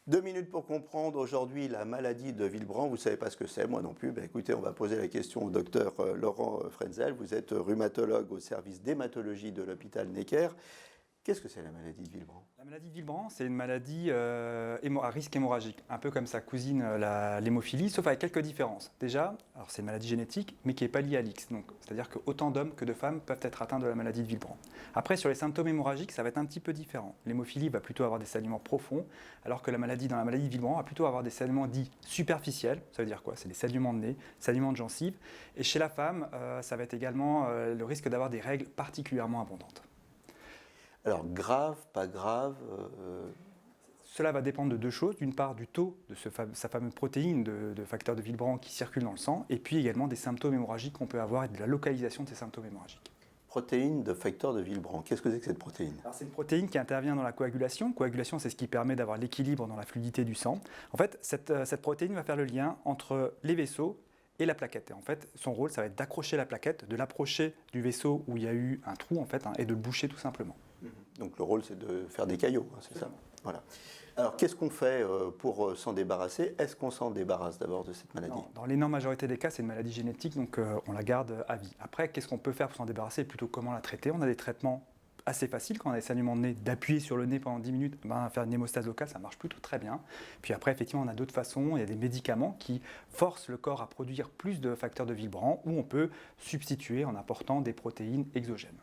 2 minutes pour comprendre aujourd'hui la maladie de Willebrand. Vous ne savez pas ce que c'est, moi non plus. Ben, écoutez, on va poser la question au docteur Laurent Frenzel. Vous êtes rhumatologue au service d'hématologie de l'hôpital Necker. Qu'est-ce que c'est la maladie de Willebrand? La maladie de Willebrand, c'est une maladie à risque hémorragique, un peu comme sa cousine l'hémophilie, sauf avec quelques différences. Déjà, alors c'est une maladie génétique, mais qui n'est pas liée à l'X. C'est-à-dire qu'autant d'hommes que de femmes peuvent être atteints de la maladie de Willebrand. Après, sur les symptômes hémorragiques, ça va être un petit peu différent. L'hémophilie va plutôt avoir des saignements profonds, alors que dans la maladie de Willebrand va plutôt avoir des saignements dits superficiels. Ça veut dire quoi? C'est des saignements de nez, saignements de gencives. Et chez la femme, ça va être également le risque d'avoir des règles particulièrement abondantes. Alors, grave, pas grave Cela va dépendre de deux choses. D'une part, du taux de sa fameuse protéine de facteur de Willebrand qui circule dans le sang, et puis également des symptômes hémorragiques qu'on peut avoir et de la localisation de ces symptômes hémorragiques. Protéine de facteur de Willebrand. Qu'est-ce que c'est que cette protéine? Alors, c'est une protéine qui intervient dans la coagulation. Coagulation, c'est ce qui permet d'avoir l'équilibre dans la fluidité du sang. En fait, cette protéine va faire le lien entre les vaisseaux et la plaquette. Et en fait, son rôle, ça va être d'accrocher la plaquette, de l'approcher du vaisseau où il y a eu un trou, en fait, et de le boucher tout simplement. Donc le rôle, c'est de faire des caillots, c'est ça? Voilà. Alors qu'est-ce qu'on fait pour s'en débarrasser? Est-ce qu'on s'en débarrasse d'abord de cette maladie? Non, dans l'énorme majorité des cas, c'est une maladie génétique, donc on la garde à vie. Après, qu'est-ce qu'on peut faire pour s'en débarrasser et plutôt comment la traiter? On a des traitements assez faciles. Quand on a des saignements de nez, d'appuyer sur le nez pendant 10 minutes, faire une hémostase locale, ça marche plutôt très bien. Puis après, effectivement, on a d'autres façons. Il y a des médicaments qui forcent le corps à produire plus de facteurs de Willebrand, ou on peut substituer en apportant des protéines exogènes.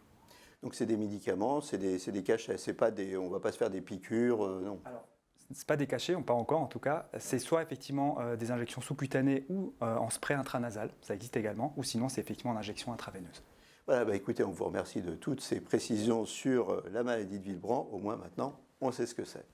Donc c'est des médicaments, c'est des cachets, c'est pas on ne va pas se faire des piqûres, non. Alors, ce n'est pas des cachets, pas encore en tout cas. C'est soit effectivement des injections sous-cutanées ou en spray intranasal, ça existe également, ou sinon c'est effectivement en injection intraveineuse. Voilà, bah écoutez, on vous remercie de toutes ces précisions sur la maladie de Willebrand. Au moins maintenant, on sait ce que c'est.